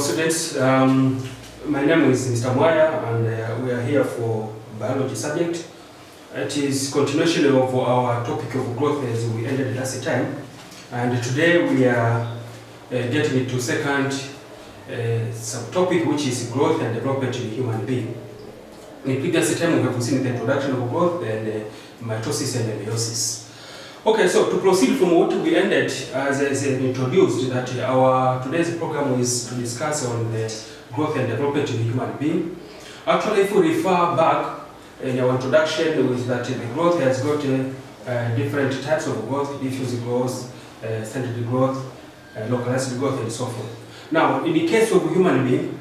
students. My name is Mr. Mwaya, and we are here for biology subject. It is continuation of our topic of growth as we ended last time. And today we are getting into second subtopic, which is growth and development in human being. In previous time we have seen the introduction of growth and mitosis and meiosis. Okay, so to proceed from what we ended, as introduced, that our today's program is to discuss on the growth and development in the human being. Actually, if we refer back in our introduction, with that the growth has got different types of growth: diffuse growth, centered growth, localized growth, and so forth. Now, in the case of human being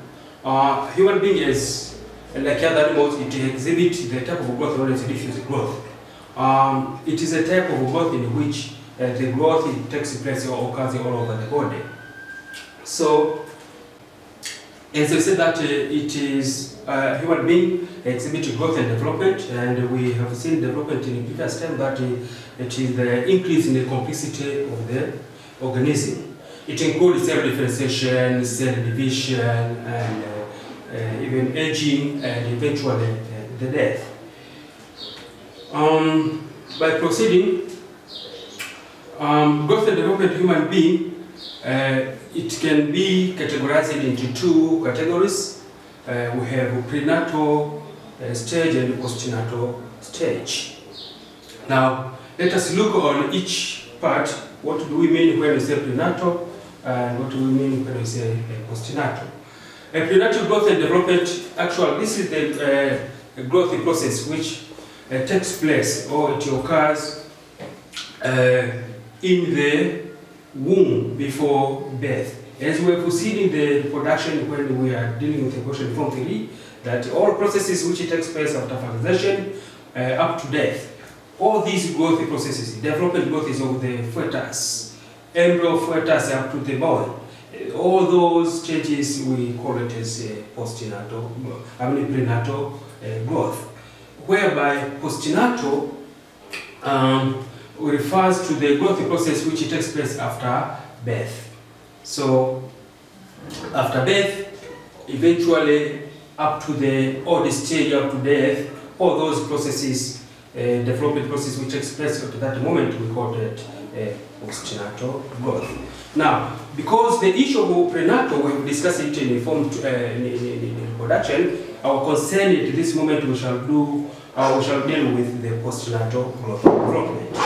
is like other animals. It exhibits the type of growth known as diffuse growth. It is a type of growth in which the growth takes place or occurs all over the body. So, as I said, that it is human being exhibit growth and development, and we have seen development in the previous time that it is the increase in the complexity of the organism. It includes cell differentiation, cell division, and even aging, and eventually the death. By proceeding, growth and development of human being, it can be categorized into two categories. We have prenatal stage and postnatal stage. Now, let us look on each part. What do we mean when we say prenatal, and what do we mean when we say postnatal? Prenatal growth and development, actually, this is the growth process which takes place, or it occurs in the womb before birth. As we have seen in the reproduction when we are dealing with the question form 3, that all processes which takes place after fertilization up to death, all these growth processes, development growth is of the fetus, embryo fetus up to the boy. All those changes we call it as postnatal, prenatal growth, whereby postnatal refers to the growth process which takes place after birth. So, after birth, eventually up to the old stage, up to death, all those processes, development process which takes place at that moment, we call it postnatal growth. Now, because the issue of prenatal, we have discussed it in the form in reproduction, our concern at this moment we shall deal with the postnatal growth development.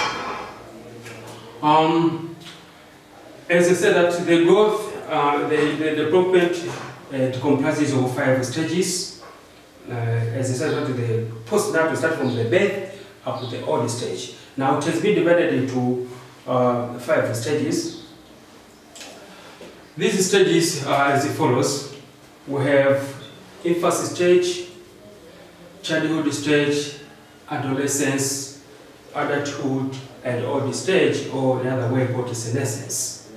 As I said, that the growth, the development, it comprises of 5 stages. As I said, that the postnatal starts from the birth up to the old stage. Now, it has been divided into 5 stages. These stages are as follows. We have infancy stage, childhood stage, adolescence, adulthood, and old stage, or another way called senescence.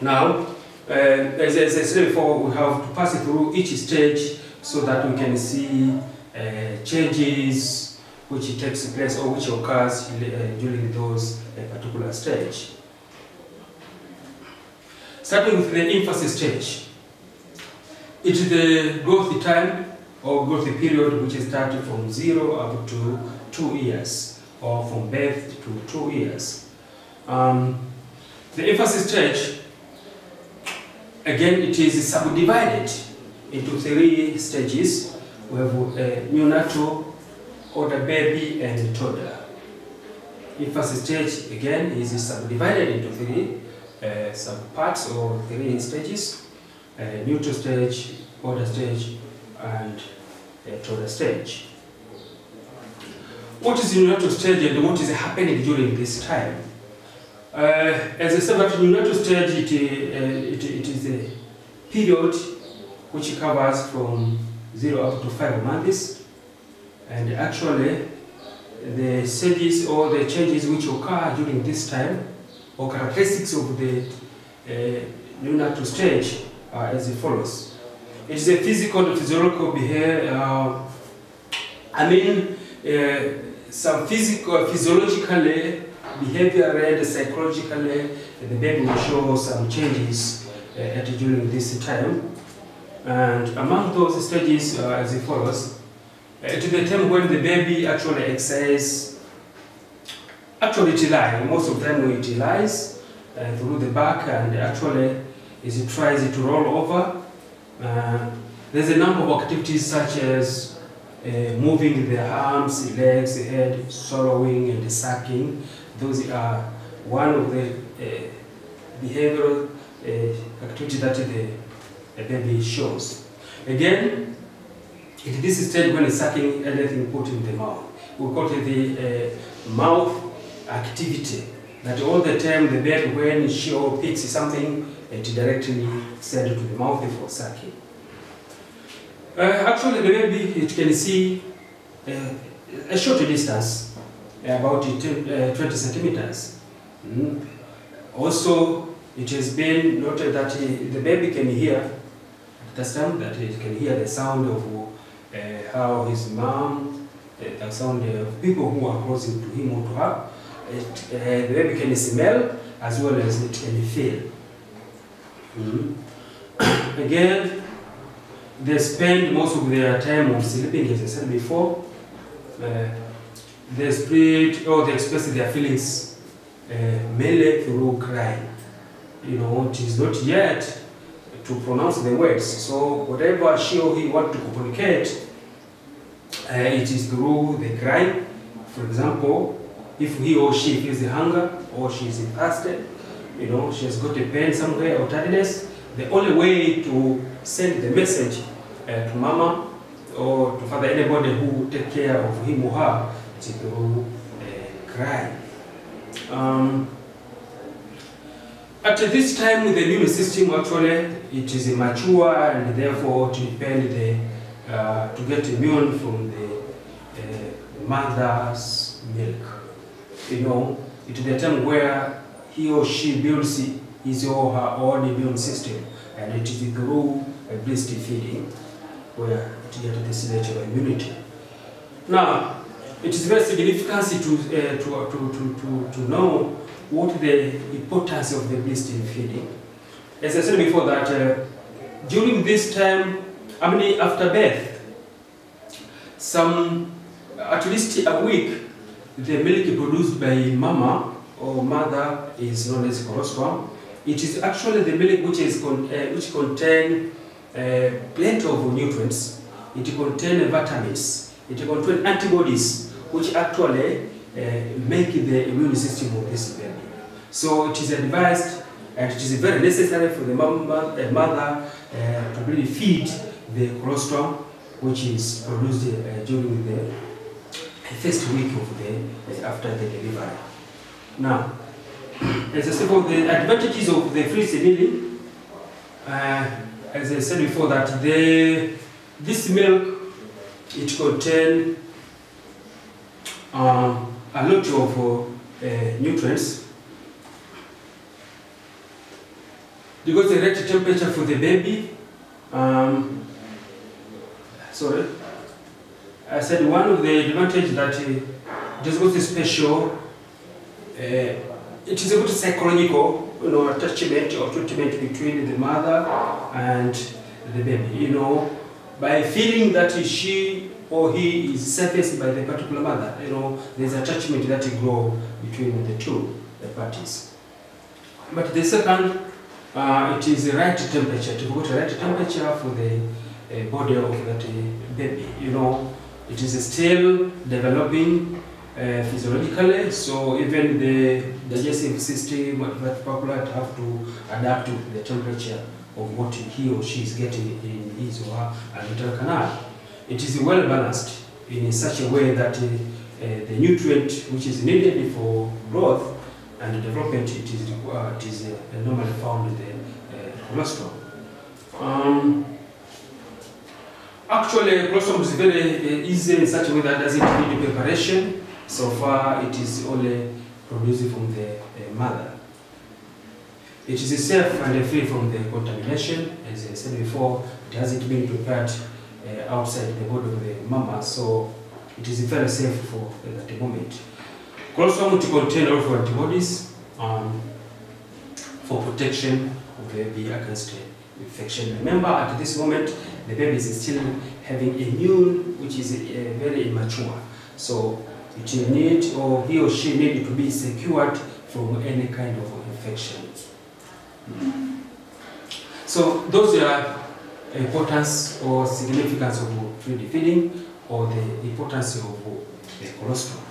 Now, as I said before, we have to pass through each stage so that we can see changes which takes place or which occurs during those particular stage. Starting with the infancy stage, it is the growth time or growth period which is starting from 0 up to 2 years, or from birth to 2 years. The infancy stage, again, it is subdivided into 3 stages. We have neonatal, older baby, and toddler. Infancy stage, again, is subdivided into 3 subparts or 3 stages: neonatal stage, older stage, and toddler stage. What is the neonatal stage and what is happening during this time? As I said, that neonatal stage, it is a period which covers from 0 up to 5 months, and actually the stages or the changes which occur during this time, or characteristics of the neonatal stage, are as follows. It is a physical and physiological behavior. Some physiologically, behaviorally, and psychologically, the baby will show some changes during this time. And among those stages as follows. To the time when the baby actually exercises, actually it lies, most of the time it lies through the back, and actually as it tries to roll over. There's a number of activities such as moving the arms, legs, head, swallowing and sucking. Those are one of the behavioral activities that the baby shows. Again, at this stage when it's sucking anything put in the mouth, we call it the mouth activity. That all the time the baby, when she or picks something, it directly sends it to the mouth for sucking. Actually, the baby, it can see a short distance, about 20 centimeters. Also, it has been noted that the baby can hear, at the time that it can hear the sound of how his mom, the sound of people who are close to him or to her. The baby can smell as well as it can feel. Again, they spend most of their time of sleeping, as I said before. They spread or they express their feelings mainly through crying. You know, it is not yet to pronounce the words. So whatever she or he wants to communicate, it is through the crying. For example, if he or she feels the hunger or she is thirsty, you know, she has got a pain somewhere or tardiness, the only way to send the message to mama or to father, anybody who take care of him or her, is through crying. At this time, the immune system actually it is mature, and therefore to depend to get immune from the mother's milk. You know, it is the time where he or she builds his or her own immune system, and it is through breastfeeding where it gets the stage of immunity. Now, it is very significant to know what the importance of the breastfeeding. As I said before, that during this time, after birth, at least a week, the milk produced by mama or mother is known as colostrum. It is actually the milk which contains plenty of nutrients. It contains vitamins. It contains antibodies, which actually make the immune system of this baby. So it is advised, and it is very necessary for the mother to really feed the colostrum, which is produced during the first week of after the delivery. Now, as I said, for the advantages of the free sibili, as I said before, that this milk, it contains a lot of nutrients, because the right temperature for the baby, I said one of the advantages that it has got a special, it is a good psychological, attachment or treatment between the mother and the baby. You know, by feeling that she or he is safest by the particular mother, there's attachment that grows between the two parties. But the second, it is the right temperature. To go to the right temperature for the body of that baby. It is still developing physiologically, so even the digestive system at particular have to adapt to the temperature of what he or she is getting in his or her uterine canal. It is well balanced in such a way that the nutrient which is needed for growth and development, it is normally found in the colostrum. Actually, colostrum is very easy in such a way that doesn't need preparation. So far, it is only produced from the mother. It is safe and free from the contamination. As I said before, it hasn't been prepared outside the body of the mama, so it is very safe for at the moment. Colostrum to contain also antibodies for protection of the baby against infection. Remember, at this moment, the baby is still having immune, which is very immature. So it need, or he or she need to be secured from any kind of infection. So those are importance or significance of fluid feeding, or the importance of the colostrum.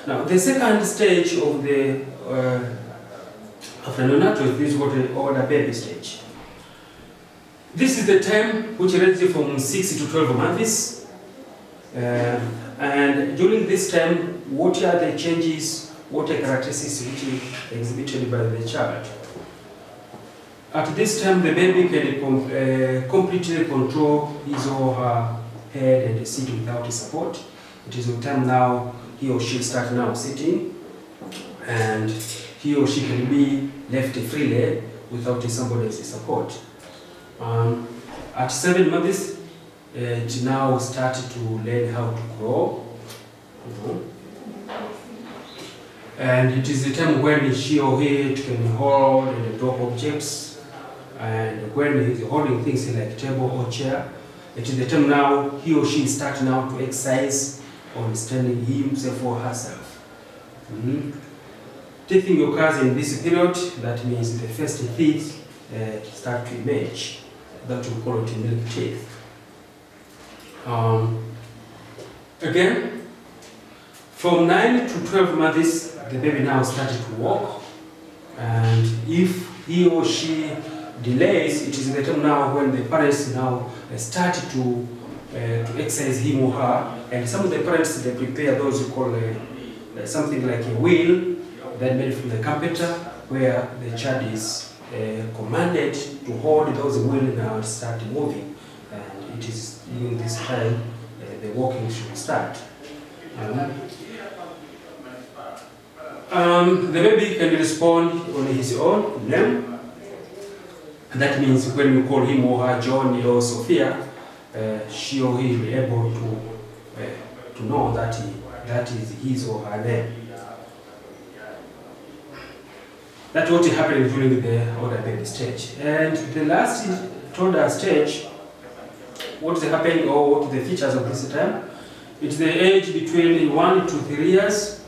Now, the second stage of the after neonatal is what we call the baby stage. This is the time which ranges from 6 to 12 months. And during this time, what are the changes, what are characteristics which are exhibited by the child? At this time, the baby can completely control his or her head and sit without support. It is the time now he or she starts now sitting, and he or she can be left freely without somebody's support. At 7 months, it now started to learn how to crawl. And it is the time when she or he can hold and drop objects, and when he's holding things like table or chair, it is the time now he or she starts now to exercise on standing himself or herself. Teething occurs in this period. That means the first teeth start to emerge. That we call it milk teeth. Again, from 9 to 12 months, the baby now started to walk, and if he or she delays, it is the time now when the parents now started to exercise him or her, and some of the parents, they prepare those who call something like a wheel that made from the carpenter, where the child is commanded to hold those wheels and start moving, and it is during this time the walking should start. The baby can respond on his own name. That means when you call him or her John or Sophia, she or he will be able to know that is his or her name. That's what happened during the older baby stage. And the last toddler stage, what is happening, or what are the features of this time? It's the age between 1 to 3 years,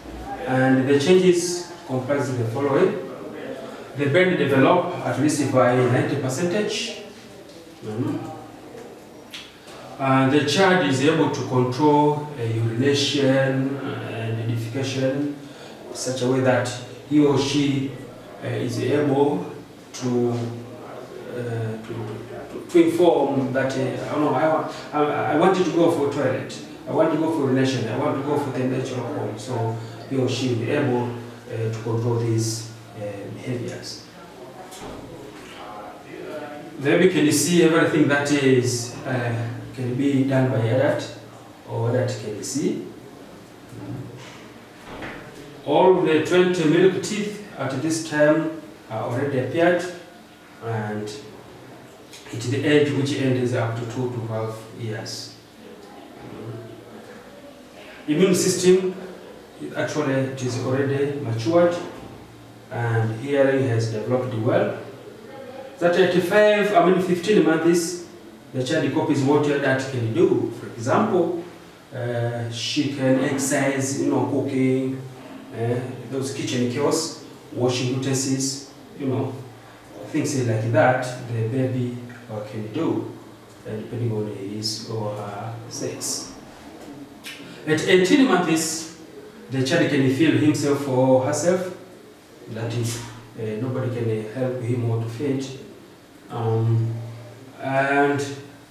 and the changes comprise the following. The brain develop at least by 90%. The child is able to control urination and defecation in such a way that he or she is able to inform that I want you to go for a toilet, I want to go for urination, I want to go for the natural home. So he or she will be able to control these behaviors. The baby can see everything that is can be done by adult, or adult can see. All the 20 milk teeth at this time are already appeared, and it's the age which ends up to 2 to 12 years. Immune system, actually it is already matured, and hearing has developed well. That at 15 months, the child copies what your adult can do. For example, she can exercise, cooking, those kitchen kiosks, washing utensils, things like that. The baby can do, depending on his or her sex. At 18 months, the child can feel himself or herself. That is, nobody can help him or to feed. And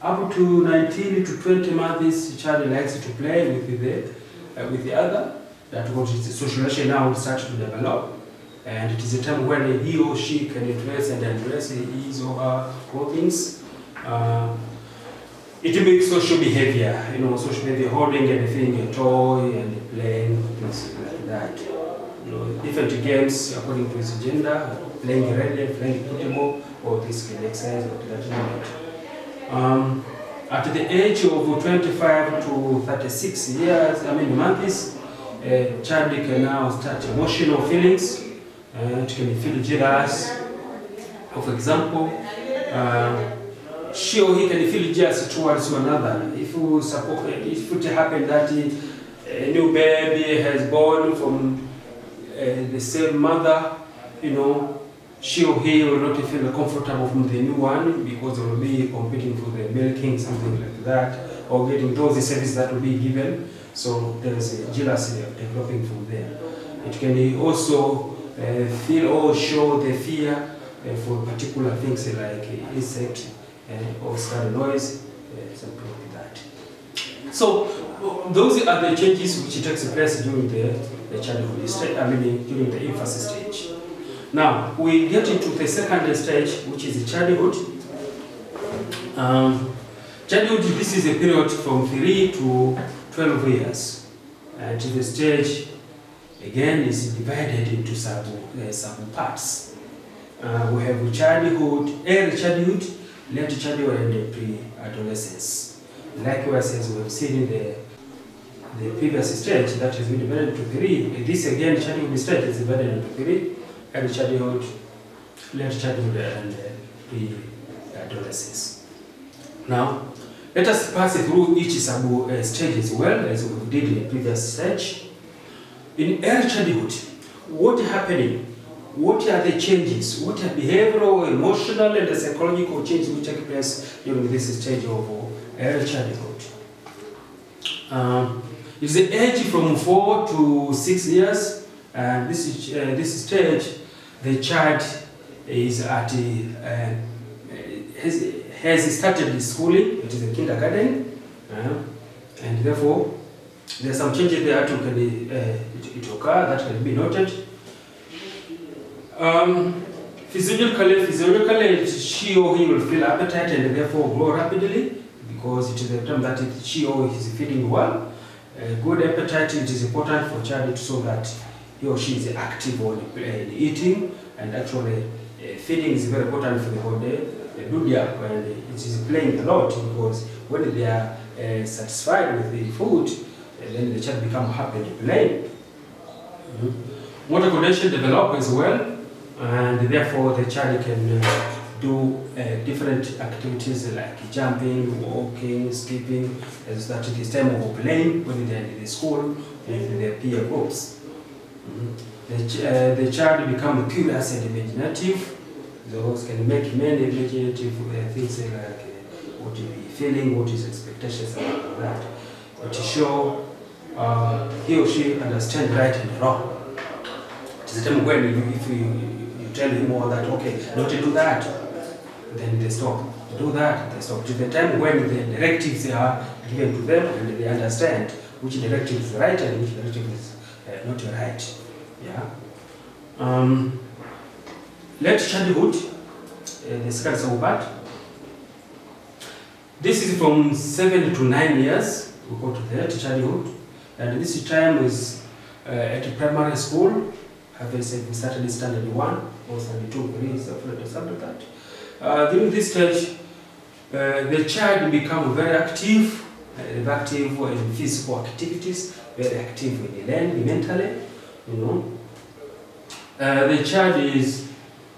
up to 19 to 20 months, the child likes to play with the other. That what is the socialization now starts to develop, and it is a time when he or she can dress and undress his or her clothing. It makes social behavior, social behavior, holding anything, a toy and playing, things like that. Different games according to his gender, playing relay, playing football, or this can exercise at that moment. At the age of 25 to 36 years, months, a child can now start emotional feelings. It can feel jealous. For example, she or he can feel jealous towards one another. If it happens that a new baby has born from the same mother, you know, she or he will not feel comfortable from the new one because they will be competing for the milking, something like that, or getting those services that will be given. So there is a jealousy developing from there. It can also feel or show the fear for particular things like insect or scary noise, something like that. So those are the changes which takes place during the childhood stage, during the infancy stage. Now we get into the second stage, which is childhood. Childhood, this is a period from 3 to 12 years. And the stage, again, is divided into sub parts. We have childhood, early childhood, late childhood, and pre-adolescence. Likewise, as we have seen in the previous stage, that has been divided into 3. This again, childhood stage is divided into 3: early childhood, late childhood, and pre-adolescence. Now, let us pass through each sub stage as well as we did in the previous stage. In early childhood, what is happening? What are the changes? What are behavioral, emotional, and psychological changes which take place during this stage of early childhood? It's the age from 4 to 6 years, and this stage, the child is at has started schooling. It is a kindergarten, and therefore there are some changes there to it occur that can be noted. Physiologically, she or he will feel appetite and therefore grow rapidly because it is the time that she or he is feeding well. Good appetite, it is important for child so that he or she is active on eating, and actually feeding is very important for the body. And it is playing a lot because when they are satisfied with the food, then the child becomes happy to play. Motor coordination develops as well, and therefore the child can do different activities like jumping, walking, skipping, as that it is time of playing when they are in the school with their peer groups. The child becomes curious and imaginative. Those can make many imaginative things like what you be feeling, what is expectations about that. But to show he or she understands right and wrong. It is a time when if you tell him all that, okay, not to do that, then they stop. To do that, they stop. To the time when the directives are given to them and they understand which directive is right and which directive is not right. Yeah. Late childhood, the second sub-part. This is from 7 to 9 years. We go to the late childhood, and this time is at primary school. Have I said we started standard 1 or standard 2, 3, something like that. During this stage, the child becomes very active in physical activities, very active in learning mentally. You know, the child is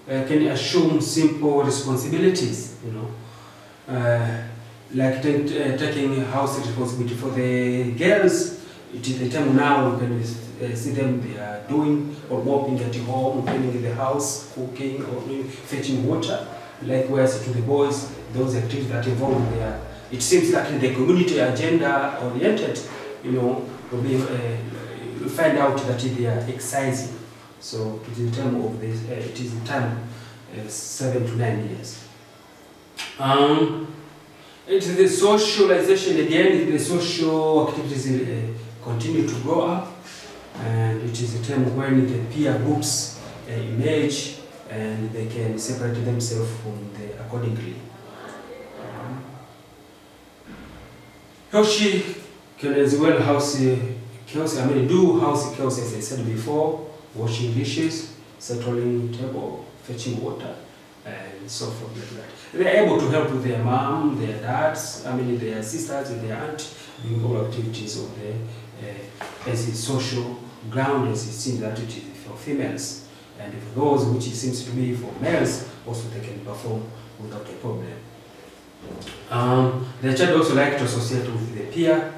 can assume simple responsibilities. You know, like taking house responsibility for the girls. It is the time now we can see them they are doing or mopping at home, cleaning the house, cooking, or fetching water. Likewise to the boys, those activities that involve their, it seems like the community agenda oriented, you know, will be, you'll find out that they are exercising. So it is the time of this, it is the time 7 to 9 years. It is the socialization again, the social activities continue to grow up, and it is a time when the peer groups emerge and they can separate themselves from the accordingly. How she can as well do house chores, as I said before, washing dishes, settling table, fetching water, and so forth like that. They are able to help with their mom, their dads, their sisters and their aunt, doing all activities of the as a social ground, as it seems that it is for females, and for those which it seems to be for males, also they can perform without a problem. The child also like to associate with the peer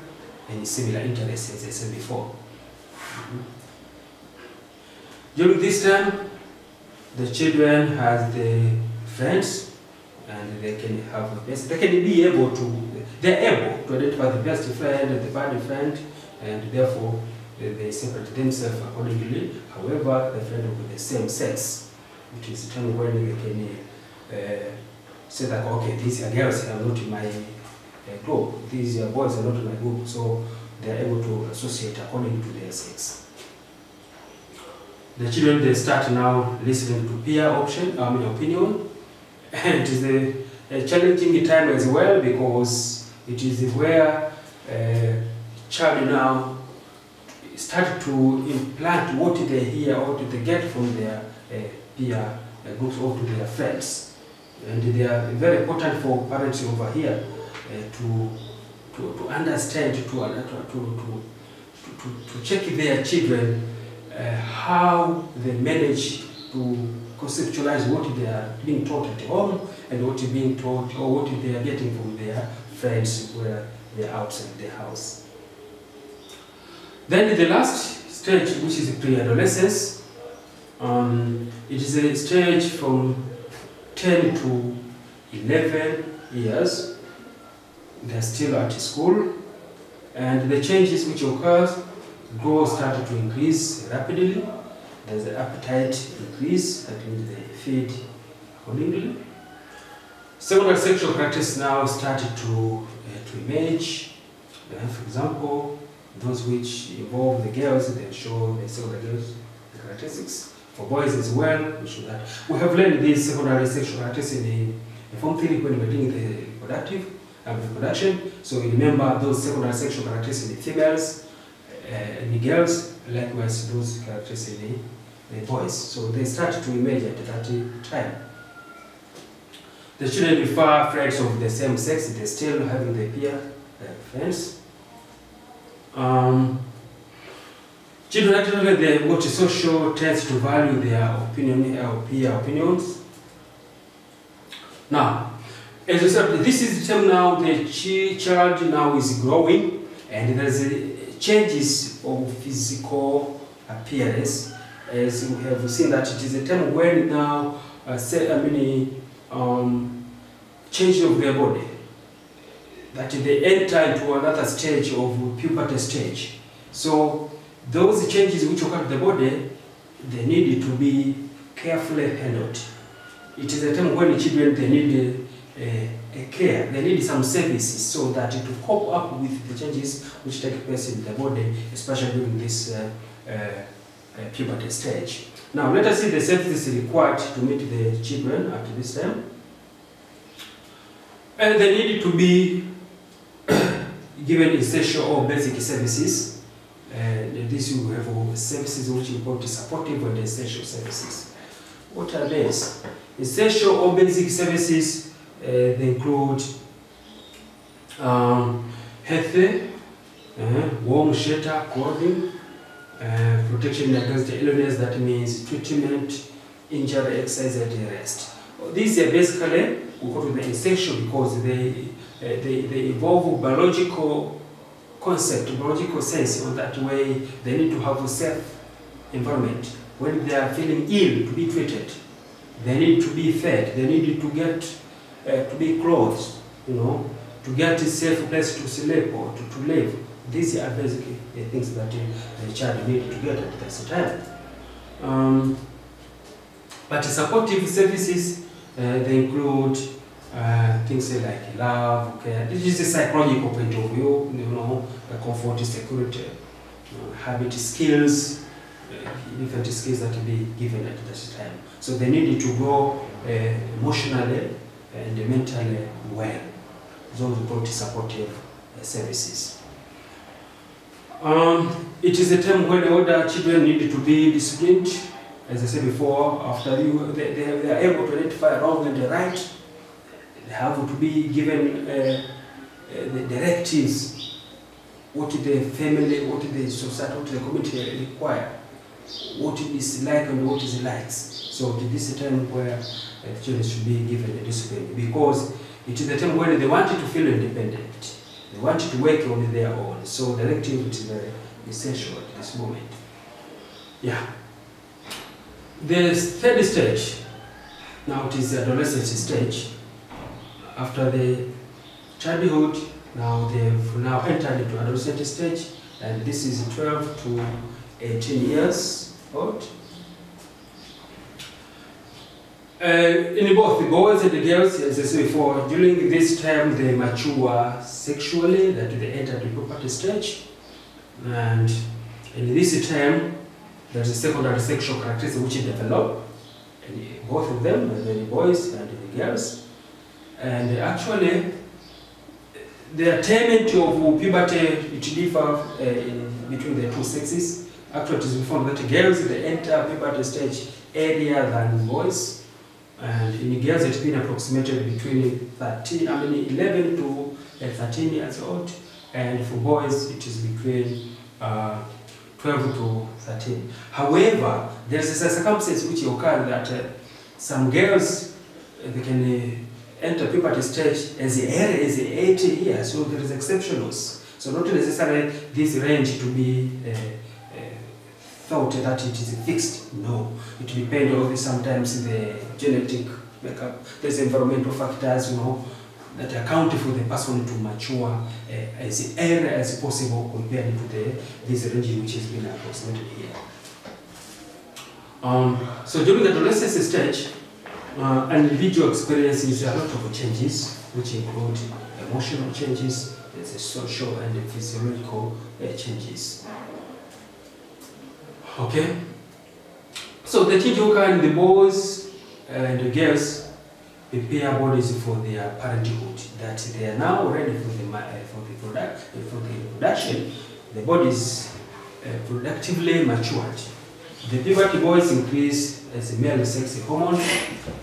and similar interests, as I said before. During this time, the children has the friends, and they can have the best. They can be able to. They're able to identify the best friend and the bad friend, and therefore they separate themselves accordingly. However, the friend of the same sex, which is the time when they can say that, okay, these are girls are not in my group, these are boys are not in my group, so they are able to associate according to their sex. The children, they start now listening to peer opinion, and it is a challenging time as well, because it is where child now start to implant what they hear or what they get from their peer groups or to their friends. And they are very important for parents over here to understand, to check their children how they manage to conceptualize what they are being taught at home and what is being taught or what they are getting from their friends where they are outside the house. Then the last stage, which is pre-adolescence, it is a stage from 10 to 11 years. They are still at school, and the changes which occurs, growth started to increase rapidly. There's an appetite increase, that means they feed accordingly. Secondary sexual practice now started to emerge. For example, those which involve the girls, they show the secondary girls the characteristics. For boys as well, we show that. We have learned this secondary sexual practice in Form 3 when we were doing the reproduction. So we remember those secondary sexual characteristics in the females, in the girls, likewise those characteristics in the boys. So they start to emerge at that time. The children prefer friends of the same sex, they're still having the peer friends. Children actually, they go to social tends to value their peer opinions. Now, as I said, this is the time now the child now is growing, and there's changes of physical appearance, as we have seen that it is a time when now change of their body, that they enter into another stage of puberty stage. So those changes which occur to the body, they need to be carefully handled. It is a time when the children, they need a care, they need some services so that to cope up with the changes which take place in the body, especially during this puberty stage. Now let us see the services required to meet the children at this time. And they need to be given essential or basic services. This you have services which include supportive and essential services. What are these? Essential or basic services, they include healthy, warm shelter, clothing, protection against illness, that means treatment, injury, exercise, and rest. These are basically, we call them essential because they involve biological concept, biological sense. In that way, they need to have a safe environment. When they are feeling ill, to be treated, they need to be fed, they need to get to be clothed, to get a safe place to sleep or to live. These are basically things that the child needs to get at this time. But supportive services, they include things like love, care. This is a psychological point of view, comfort, security, habit, skills, different skills that will be given at this time. So they need to grow emotionally and mentally well. Those are called supportive services. It is a time when older children need to be disciplined. As I said before, after they are able to identify wrong and the right, they have to be given the directives, what the family, what the society, what the community require, what is like and what is likes. So this is a time where the children should be given the discipline, because It is the time when they wanted to feel independent. They wanted to work on their own. So directive is very essential at this moment. Yeah. The third stage, now it is the adolescence stage. After the childhood, now they've now entered into adolescent stage, and this is 12 to 18 years old. In both the boys and the girls, as I said before, during this time they mature sexually, that they enter the puberty stage, and in this time there's a secondary sexual characteristic which develop in both of them, the boys and the girls, and actually the attainment of puberty it differs between the two sexes. Actually, it is found that girls they enter puberty stage earlier than boys. And in girls, it's been approximated between 11 to 13 years old, and for boys, it is between 12 to 13. However, there is a circumstance which occurs that some girls they can enter puberty stage as early as 18 years, so there is exceptionals. So not necessarily this range to be thought that it is fixed. No, it depends on sometimes the genetic makeup. There's environmental factors, that account for the person to mature as early as possible compared to this range which has been approximated here. So during the adolescence stage, an individual experiences a lot of changes, which include emotional changes, there's a social and physiological changes. Okay, so the change occurs in the boys and the girls prepare bodies for their parenthood, that they are now ready for the reproduction. The body is productively matured. The puberty boys increase as a male sex hormone,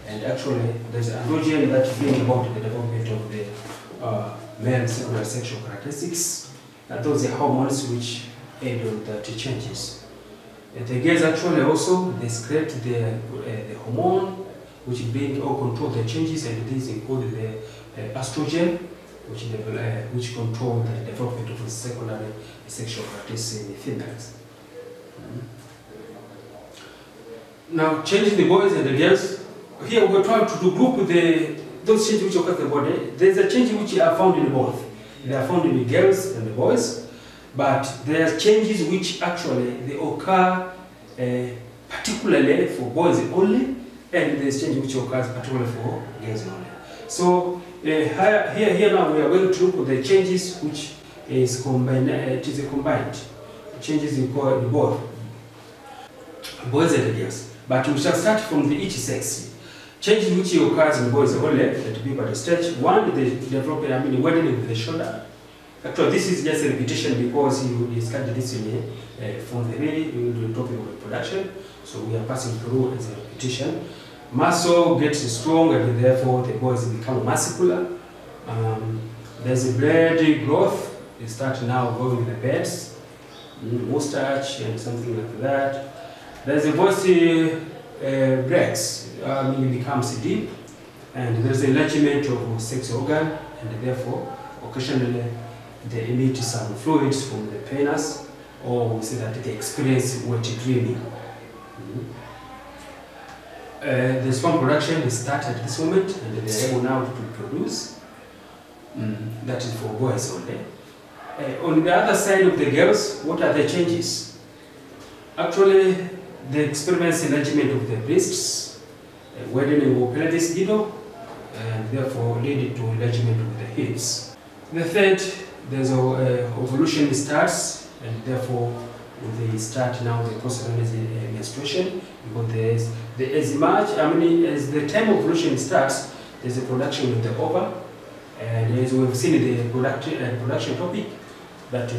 and actually there's an androgen that brings about the development of the male secondary sexual characteristics, and those are hormones which aid on the changes. The girls actually also they secrete the hormone which bring or control the changes, and these include the estrogen, which control the development of the secondary sexual characteristics in the females. Now, changing the boys and the girls. Here we're trying to group those changes which occur in the body. There's a change which are found in both. They are found in the girls and the boys. But there are changes which actually they occur particularly for boys only, and there's change which occurs particularly for girls only. So here now we are going to look at the changes which is combined. It is a combined changes in both boys and girls. But we shall start from each sex. Changes which occurs in boys only at puberty stage. One, the development, widening of the shoulder. Actually, this is just a repetition because you discussed this in from the topic of reproduction. So we are passing through as a repetition. Muscle gets strong, and therefore the boys become muscular. There's a beard growth. They start now growing with the beards, mustache, and something like that. There's a voice breaks, it becomes deep, and there's enlargement of sex organ, and therefore occasionally they emit some fluids from the penis, or we say that they experience wet dreaming. The sperm production is started at this moment, and they are able now to produce. That is for boys only. On the other side of the girls, what are the changes? Actually, they experience enlargement of the breasts, widening of pelvis girdle, and therefore leading to enlargement of the hips. The third, there's ovulation starts, and therefore they start now the process known as menstruation, because as the time of ovulation starts, there's a production of the ovum, and as we've seen in the production topic, that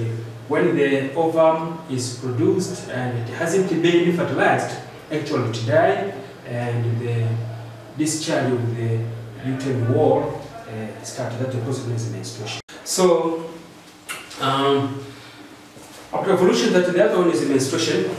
when the ovum is produced and it hasn't been fertilized, actually it dies, and the discharge of the uterine wall starts. That the process known as menstruation. So, after ovulation, that the other one is the menstruation.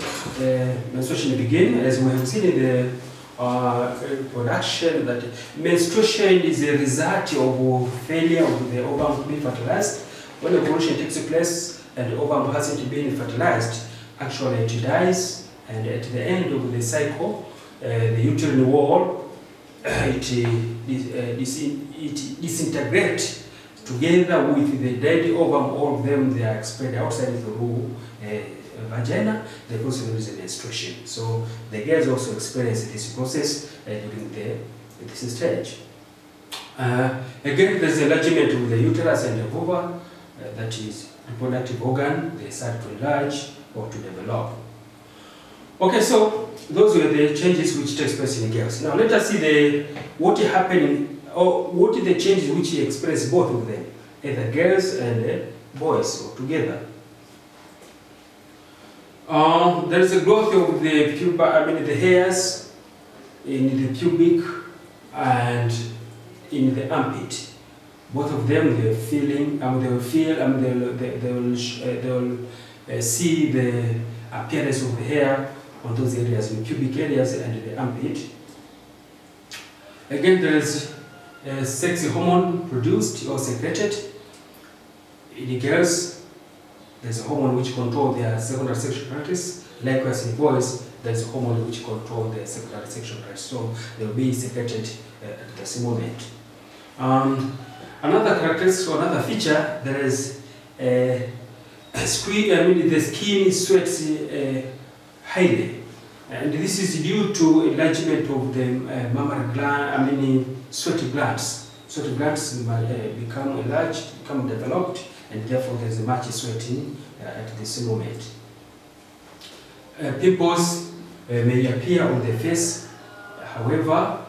Menstruation begins, as we have seen in the production, that menstruation is a result of failure of the ovum to be fertilized. When ovulation takes place and the ovum hasn't been fertilized, actually it dies, and at the end of the cycle, the uterine wall, it disintegrates together with the dead ovum. All of them, they are spread outside the vagina. The process is menstruation. So the girls also experience this process during this stage. Again, there's enlargement of the uterus and the vulva, that is reproductive organ. They start to enlarge or to develop. Okay, so those were the changes which takes place in girls. Now let us see what happening, or what are the changes which experience both of them, either girls and boys, or together. There is a growth of the hairs in the pubic and in the armpit. Both of them, they will see the appearance of the hair on those areas, in pubic areas and the armpit. Again, there is a sex hormone produced or secreted. In girls, there's a hormone which controls their secondary sexual practice. Likewise, in boys, there's a hormone which controls their secondary sexual practice. So they will be secreted at the same moment. Another characteristic, or another feature, there is the skin sweats highly, and this is due to enlargement of the mammary gland, sweaty glands. Sweaty glands become enlarged, become developed, and therefore there's a much sweating at this moment. Pimples may appear on the face. However,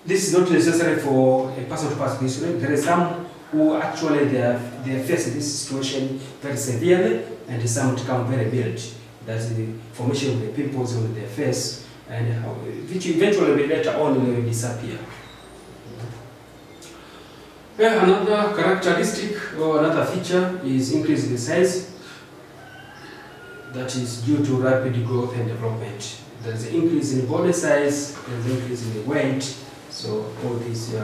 this is not necessary for a person to pass this way. There are some who actually they face this situation very severely, and some become very mild. That's the formation of the pimples on their face, and which eventually later on will disappear. Another characteristic or another feature is increase in the size. That is due to rapid growth and development. There's an increase in the body size, there's an increase in the weight. So all these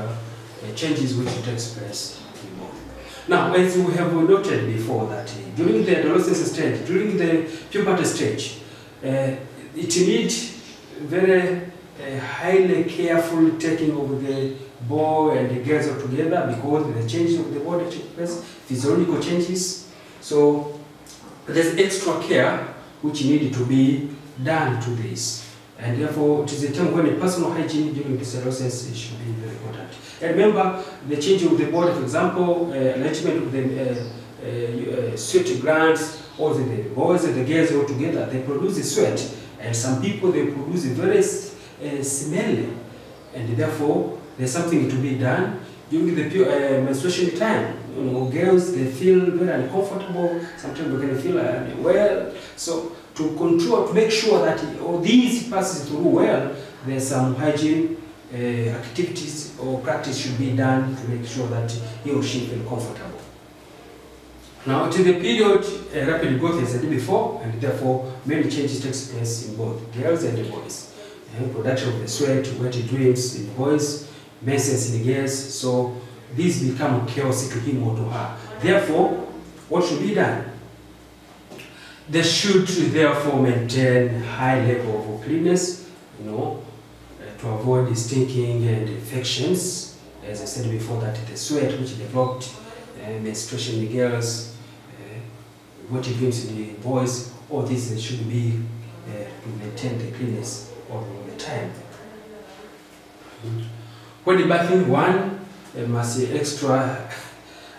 changes which takes place in both. Now, as we have noted before, that during the adolescence stage, during the puberty stage, it needs very highly careful taking of the boy and the girls all together, because the changes of the body take place, physiological changes. So there's extra care which needed to be done to this. And therefore, it is a time when a personal hygiene during this adolescence should be very important. And remember, the change of the body, for example, enlargement of the sweat glands, or the boys and the girls all together, they produce sweat. And some people, they produce very smelly. And therefore, there's something to be done during the menstruation time. Girls, they feel very uncomfortable. Sometimes they can feel unwell. So to control, to make sure that all these passes through well, there's some hygiene activities or practice should be done to make sure that he or she feel comfortable. Now, to the period rapid growth as I did before, and therefore many changes takes place in both girls and the boys. Production of the sweat, wet dreams in boys, menses in the girls. So these become chaos to him or to her. Therefore, what should be done? They should therefore maintain high level of cleanness, to avoid stinking and infections. As I said before, that the sweat which developed, menstruation in the girls, what it means in the boys, all this should be to maintain the cleanness all the time. When bathing, one must see extra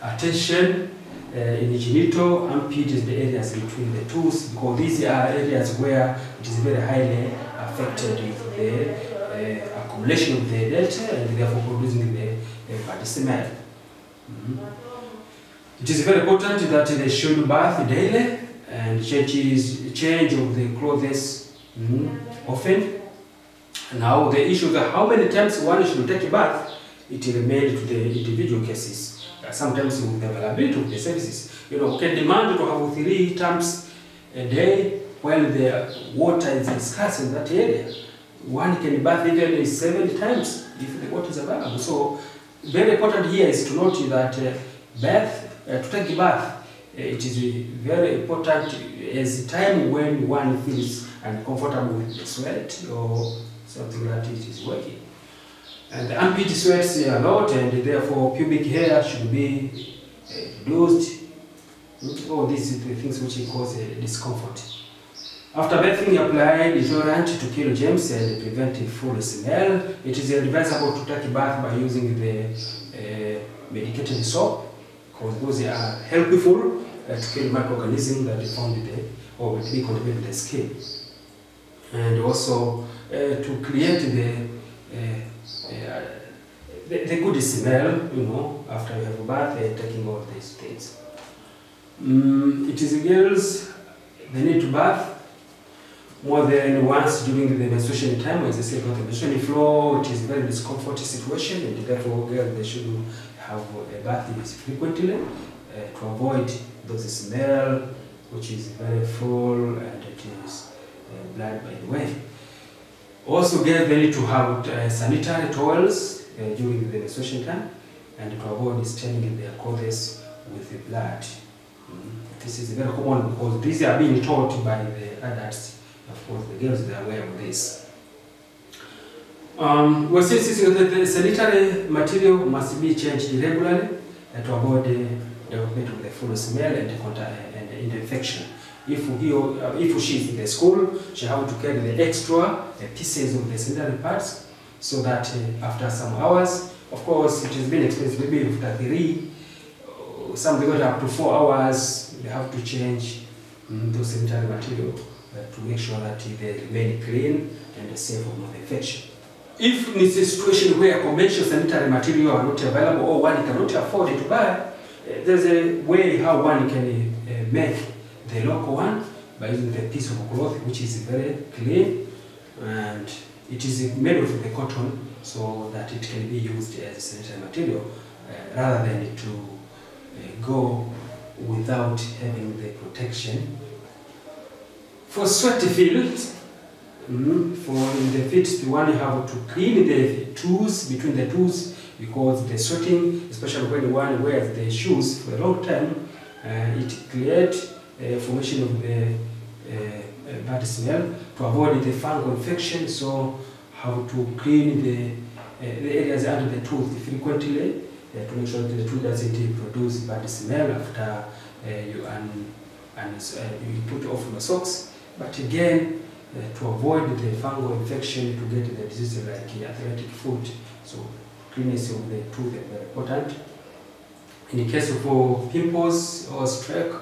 attention in the genital, armpit is the areas between the toes, because these are areas where it is very highly affected with the accumulation of the delta and therefore producing the bad smell. It is very important that they should bath daily and change of the clothes often. Now the issue of how many times one should take a bath, it remains to the individual cases. Sometimes with the availability of the services, we can demand to have 3 times a day while the water is scarce in that area. one can bath even 7 times if the water is available. So very important here is to note that to take a bath, it is very important as a time when one feels uncomfortable with the sweat or something that it is working. And the armpit sweats a lot, and therefore pubic hair should be reduced. All these are the things which cause discomfort. After bathing, apply deodorant to kill germs and prevent a foul smell. It is advisable to take a bath by using the medicated soap, because those are helpful to kill microorganisms that are found there or will be contaminated the skin. And also to create the good smell, after you have a bath, taking all these things. It is girls, they need to bath more than once during the menstruation time. As I said about the menstruation flow, it is a very discomforting situation, and therefore girls, they should have a bath frequently to avoid those smell, which is very full and it is blood by the way. Also girls, they need to have sanitary towels during the menstruation time, and to avoid staining their clothes with the blood. This is very common because these are being taught by the adults. Of course, the girls, they are aware of this. We're saying that the sanitary material must be changed regularly to avoid development of the foul smell and infection. If she is in the school, she has to carry the extra pieces of the sanitary pads, so that after some hours, of course, it has been expensive, maybe after 3, some they got up to 4 hours, they have to change those sanitary material to make sure that they remain clean and safe from infection. If it's a situation where conventional sanitary material are not available or one cannot afford to buy, there's a way how one can make the local one by using the piece of cloth which is very clean, and it is made of the cotton, so that it can be used as a sanitary material rather than to go without having the protection. For sweat fields, for in the feet, the one you have to clean the toes, between the toes, because the sweating, especially when one wears the shoes for a long time, it creates formation of the bad smell. To avoid the fungal infection, so how to clean the areas under the tooth frequently to make sure that the tooth doesn't produce bad smell after you put off your socks. But again, to avoid the fungal infection, to get the disease like athletic foot, so cleanness of the tooth is very important. In the case of pimples or streak,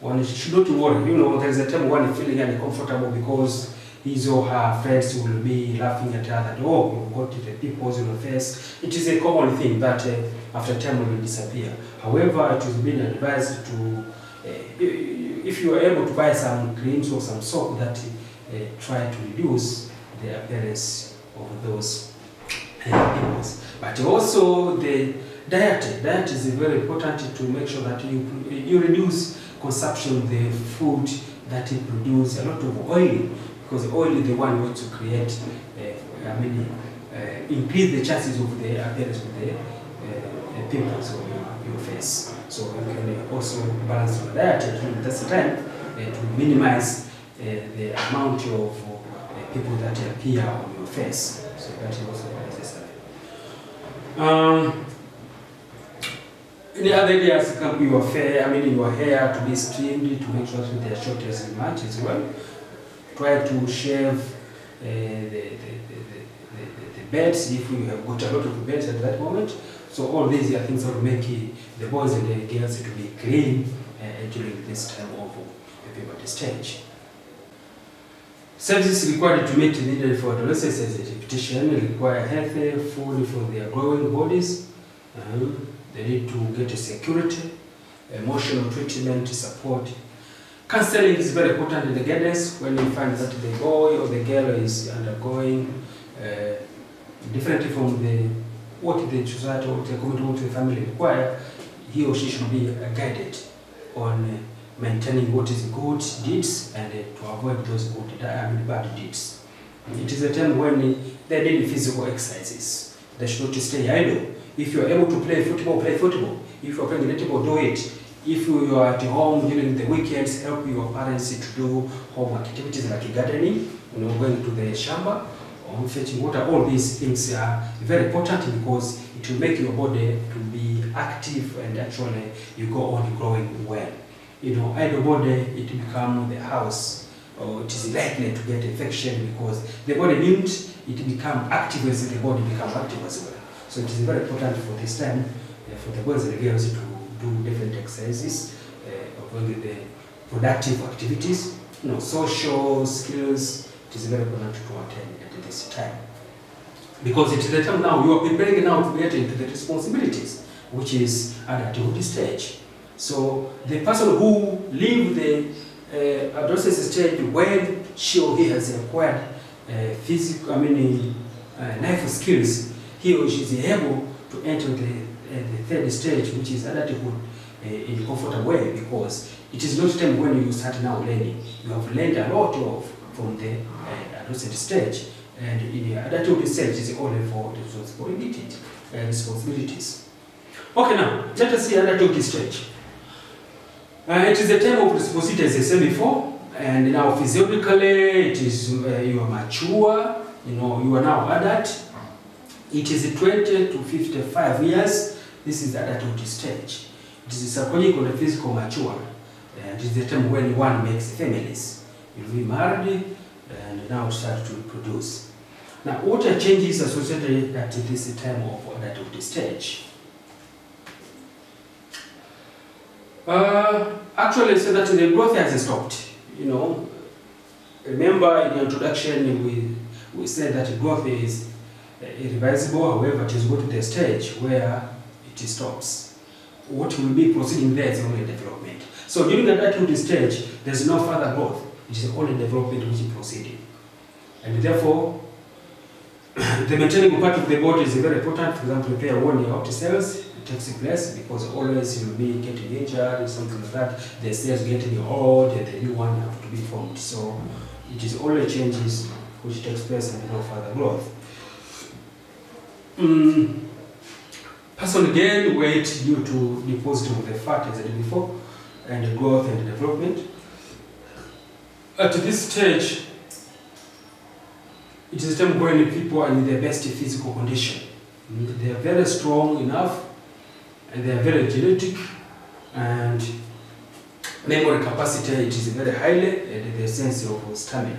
one should not worry. There's a time one is feeling uncomfortable because his or her friends will be laughing at her that, oh, you've got the pimples on your face. It is a common thing that after time will disappear. However, it has been advised to, if you are able to buy some creams or some soap that try to reduce the appearance of those pimples. But also the diet is very important to make sure that you reduce consumption of the food that it produces a lot of oil, because oil is the one which to create, increase the chances of the appearance of the pimples on your face. So you can also balance your diet during this time to minimize the amount of people that appear on your face. So that is also necessary. In the other areas, your hair to be steamed to make sure that they are short as much as well. Try to shave the beds if you have got a lot of beds at that moment. So all these are things that will make the boys and the girls to be clean during this time of the puberty stage. Services required to meet the need for adolescents as a repetition require healthy food for their growing bodies. They need to get a security, emotional treatment, support. Counseling is very important in the guidance when you find that the boy or the girl is undergoing differently from what the society or the community or the family require. He or she should be guided on maintaining what is good deeds and to avoid those bad deeds. It is a time when they need physical exercises. They should not stay idle. If you are able to play football, play football. If you are playing netball, do it. If you are at home during the weekends, help your parents to do home activities like gardening, going to the shamba, or fetching water. All these things are very important because it will make your body to be active and actually you go on growing well. Idle body, it becomes the house, or it is likely to get infection because the body means it become active as the body becomes active as well. So it is very important for this time for the boys and the girls to do different exercises, with the productive activities, social skills. It is very important to attend at this time. Because it is the time now you are preparing now to get into the responsibilities, which is adulthood stage. So the person who leaves the adolescence stage when she or he has acquired life skills, he or she is able to enter the third stage, which is adulthood, in a comfortable way, because it is not time when you start now learning. You have learned a lot from the adolescent stage, and in the adulthood stage is only for the responsibilities. Okay, now let us see adulthood stage. It is a time of responsibility, as I said before, and now physiologically it is you are mature, you are now adult. It is 20 to 55 years. This is the adulthood stage. It is psychological and physical mature. And it is the time when one makes families. You will be married and now start to reproduce. Now, what are changes associated at this time of adulthood stage? Actually, so that the growth has stopped. Remember in the introduction we said that growth is irreversible. However, it is go to the stage where it stops. What will be proceeding there is only development. So during the adulthood stage, there is no further growth. It is only development which is proceeding. And therefore, the maintaining part of the body is very important. For example, repair when your optic cells takes place, because always you will be getting injured or something like that. The cells getting old and the new one have to be formed. So it is only changes which takes place and no further growth. Person gain weight due to deposit of the fat, as I said before, and growth and development. At this stage, it is a time when people are in their best physical condition. They are very strong enough, and they are very energetic, and memory capacity, it is very highly, and the sense of stamina.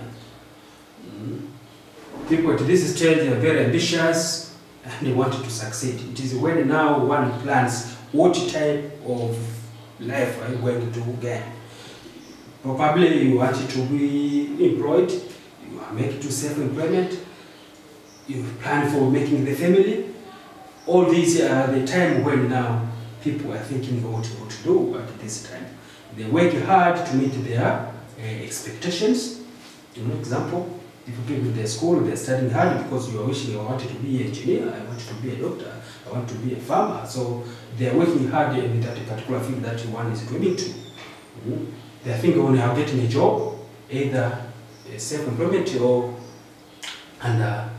People at this stage are very ambitious, and they want to succeed. It is when now one plans what type of life are you going to gain. Probably you want to be employed, you are making to self-employment, you plan for making the family. All these are the time when now people are thinking what to do at this time. They work hard to meet their expectations. Example, if you go to the school, they're studying hard because you are wishing, I wanted to be an engineer, I want to be a doctor, I want to be a farmer. So they are working hard in that particular field that one is going to. They are thinking when they are getting a job, either self-employment or under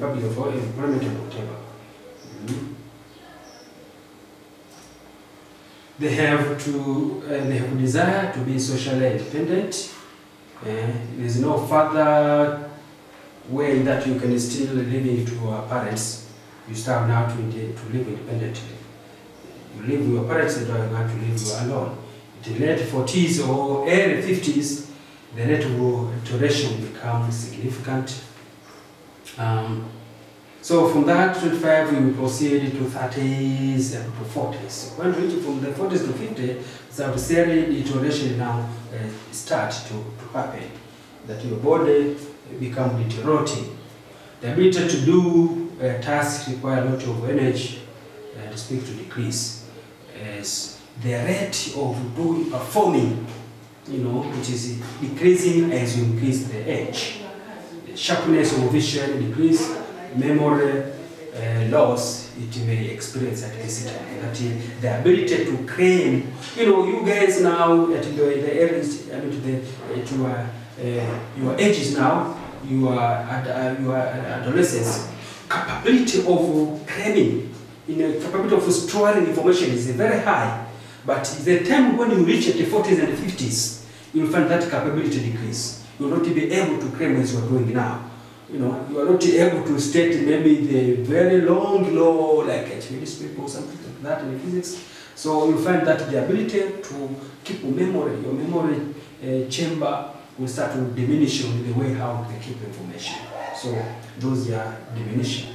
public employment or whatever. They have a desire to be socially independent. There's no further way that you can still live to your parents. You start now to live independently. You live with your parents and you are going to live alone. In the late 40s or early 50s, the rate of duration becomes significant. So from that 25 we will proceed to 30s and to 40s. When we reach from the 40s to 50, the deterioration now starts to happen. That your body becomes deteriorating. The ability to do tasks require a lot of energy and speed to decrease. As the rate of performing, it is decreasing as you increase the age. The sharpness of vision decrease. Memory loss it may experience at this time. That the ability to claim, you guys now at the earliest, your ages now, your adolescence, capability of claiming, capability of storing information is very high. But the time when you reach the 40s and the 50s, you'll find that capability decrease. You will not be able to claim as you are doing now. You are not able to state maybe the very long law like Archimedes people or something like that in physics. So you'll find that the ability to keep your memory chamber will start to diminish on the way how they keep information. So those are diminishing.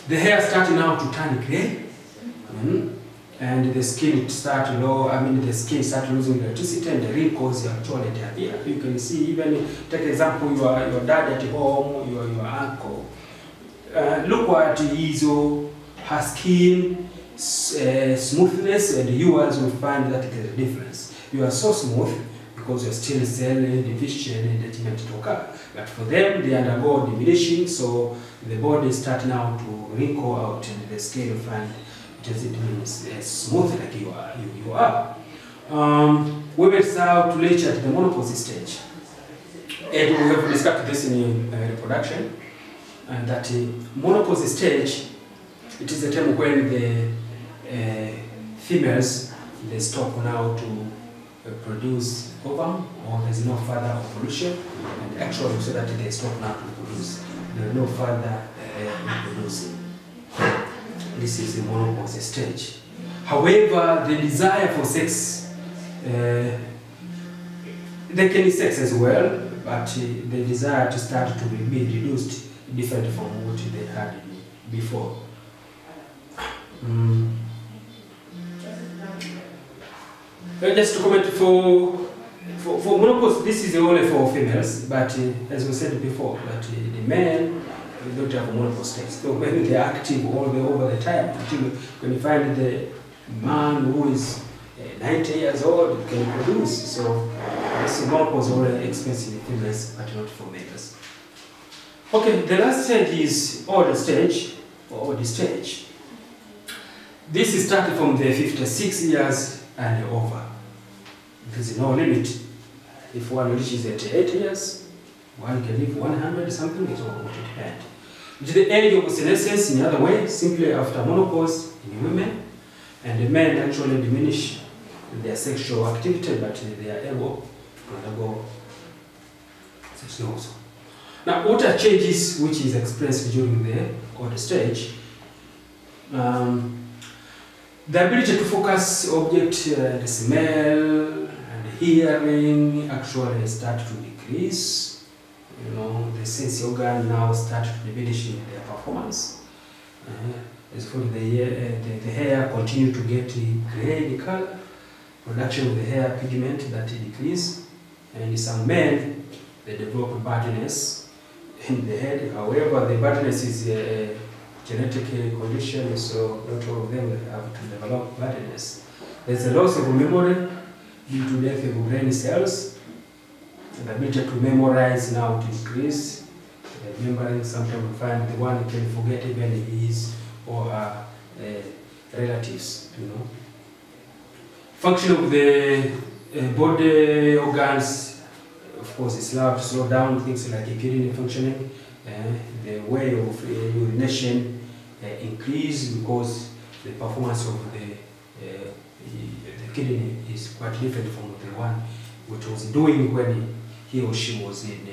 The hair starting now to turn gray. And the skin the skin start losing electricity and the wrinkles actually appear. You can see, even take example, your dad at home, your uncle. Look at her skin smoothness, and you also will find that there is a difference. You are so smooth because you are still cell division and attachment to occur. But for them, they undergo diminishing, so the body start now to wrinkle out and the skin will find it means smooth like you are. Women start to reach at the menopause stage. And we have discussed this in reproduction. And that menopause stage, it is the time when the females, they stop now to produce ovum, or there's no further ovulation. And actually, so that they stop now to produce. There are no further reproducing. This is the menopause stage. However, the desire for sex, they can be sex as well, but the desire to start to be reduced different from what they had before. Just to comment for menopause, this is only for females, but as we said before, that the men don't have menopause stage. So when they are active over the time, until when you find the man who is 90 years old can produce. So this menopause only expensive in females, but not for males. Okay, the last stage is old stage, or old stage. This is starting from the 56 years and over. There is no limit. If one reaches 88 years, one can live 100 something, it will depend. It is the age of senescence in other way, simply after menopause in women, and the men actually diminish their sexual activity, but they are able to undergo sexual also. Now, what are changes which is expressed during the old stage? The ability to focus object, the smell, and hearing actually start to decrease. The sense organ now start to diminish in their performance. As for the hair continue to get gray in color, production of the hair pigment that decrease, and some men they develop baldness in the head. However, the baldness is a genetic condition, so not all of them have to develop baldness. There's a loss of memory due to death of brain cells. The ability to memorize now to increase. Remembering, sometimes we find the one can forget even his or her relatives. Function of the body organs, of course, is allowed to slow down things like kidney functioning. The way of urination increase because the performance of the kidney is quite different from the one which was doing when he or she was in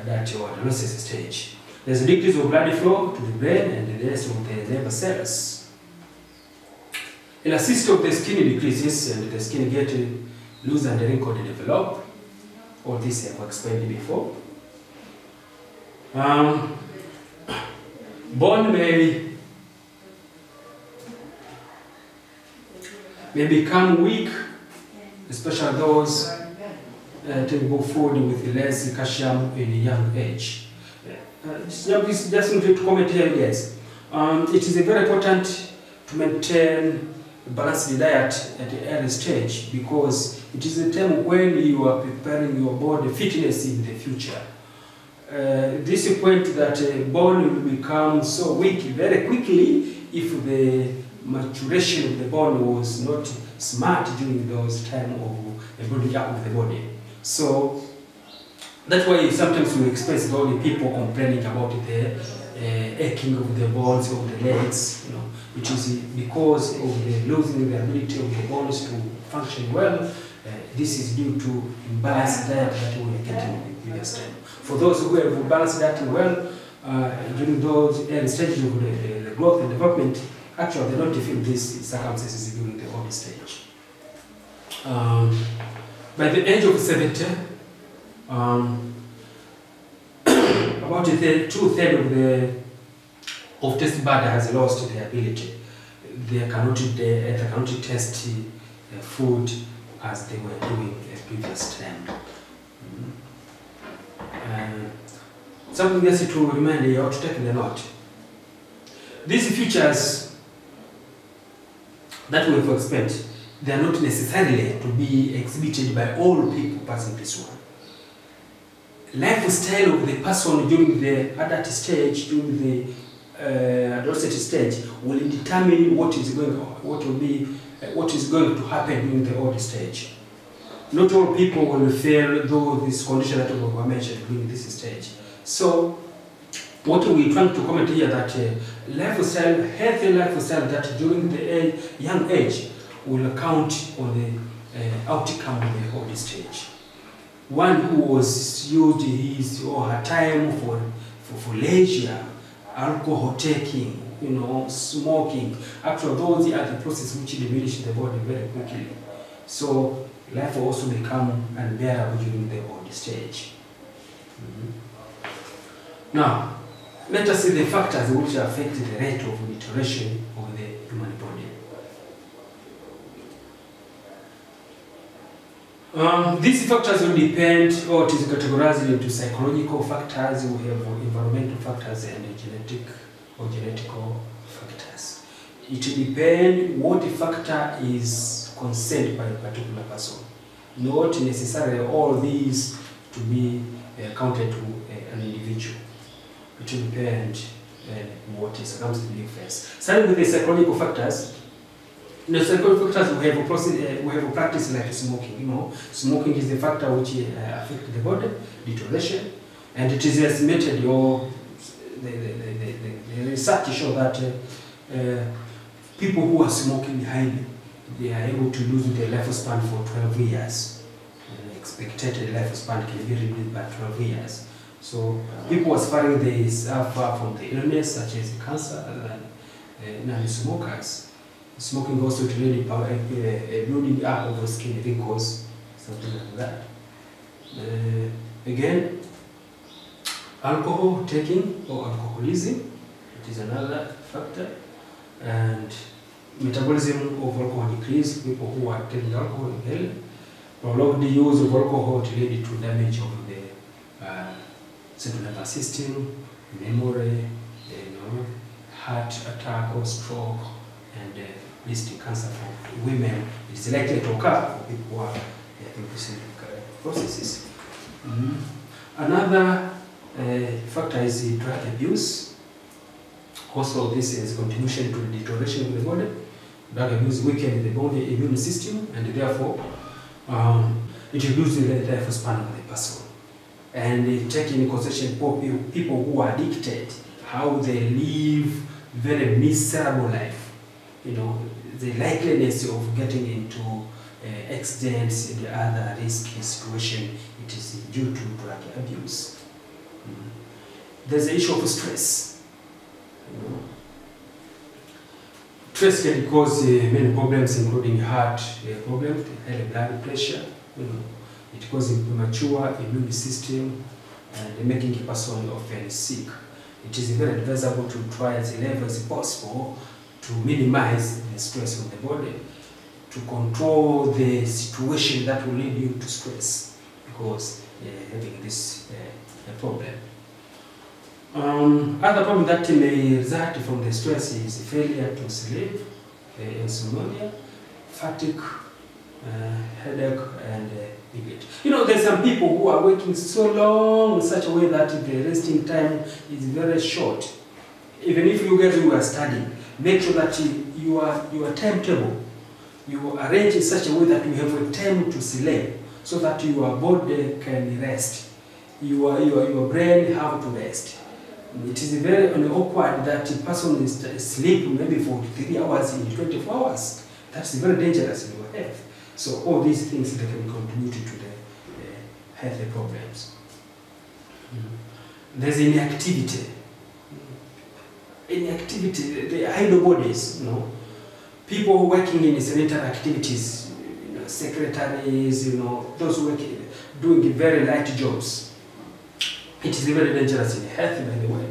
that or adolescence stage. There's a decrease of blood flow to the brain and the rest of the nerve cells. Elasticity of the skin decreases and the skin gets loose and wrinkled and develop. All this I have explained before. Bone may become weak, especially those taking food with less calcium in a young age. Just to comment here, yes. It is very important to maintain a balanced diet at the early stage because it is a time when you are preparing your body fitness in the future. this point that a bone will become so weak very quickly if the maturation of the bone was not smart during those time of building up of the body. So that's why sometimes we experience all the people complaining about the aching of the bones of the legs, you know, which is because of the losing the ability of the bones to function well. This is due to imbalanced diet that we are getting in the previous time. For those who have balanced diet well during those early stages of the growth and development, actually they don't feel these circumstances during the old stage. By the age of 70, about 2/3 of taste bud has lost their ability. They cannot taste food as they were doing the previous time. Something else to remind you how to take the note. These features that we have explained, they are not necessarily to be exhibited by all people passing this one. Lifestyle of the person during the adult stage, during the adolescent stage, will determine what is going to happen during the old stage. Not all people will feel though this condition that we were mentioned during this stage. So, what we're trying to comment here that lifestyle, healthy lifestyle that during the young age will count on the outcome of the old stage. One who was used his or her time for leisure, alcohol taking, you know, smoking. Actually, those are the processes which diminish the body very quickly. So life will also become unbearable during the old stage. Now, let us see the factors which affect the rate of deterioration of the human body. These factors will depend, or it is categorized into psychological factors, we have environmental factors, and genetic or genetical factors. It depends what factor is concerned by a particular person. Not necessarily all these to be counted to an individual. It will depend what is comes to the face. Starting with the psychological factors. In the psychological factors, we have a practice like smoking. You know, smoking is the factor which affects the body, deterioration, and it is estimated, or the research shows that people who are smoking highly, they are able to lose their lifespan for 12 years. Expected lifespan can be reduced by 12 years. So people suffering they suffer from the illness such as cancer and non-smokers. Smoking also to really building up of the skin wrinkles, something like that. Again, alcohol taking or alcoholism, it is another factor, and metabolism of alcohol decrease. People who are taking alcohol daily, prolonged use of alcohol to lead to damage of the central nervous system, memory, heart attack or stroke, and breast cancer for women. It's likely to occur for people who are in these processes. Another factor is drug abuse. Also, this is contribution to the deterioration of the body. Drug abuse weakens the body immune system, and therefore it reduces the lifespan of the person. And taking into consideration people who are addicted, how they live very miserable life. You know, the likeliness of getting into accidents and other risky situation, it is due to drug abuse. There's the issue of stress. Stress can cause many problems, including heart problems, high blood pressure. You know, it causes premature immune system and making a person often sick. It is very advisable to try as little as possible to minimize the stress of the body, to control the situation that will lead you to stress, because having this problem. Other problem that may result from the stress is failure to sleep, insomnia, fatigue, headache and neglect. You know, there's some people who are working so long in such a way that the resting time is very short. Even if you guys who are studying, make sure that your timetable, you arrange in such a way that you have a time to sleep, so that your body can rest, your brain have to rest. It is very awkward that a person is sleep maybe for 3 hours in 24 hours. That's very dangerous in your health. So all these things that can contribute to the health problems. There's inactivity. Inactivity, the idle bodies, you know. People working in sedentary activities, you know, secretaries, you know, those working, doing very light jobs. It is very dangerous in health, by the way.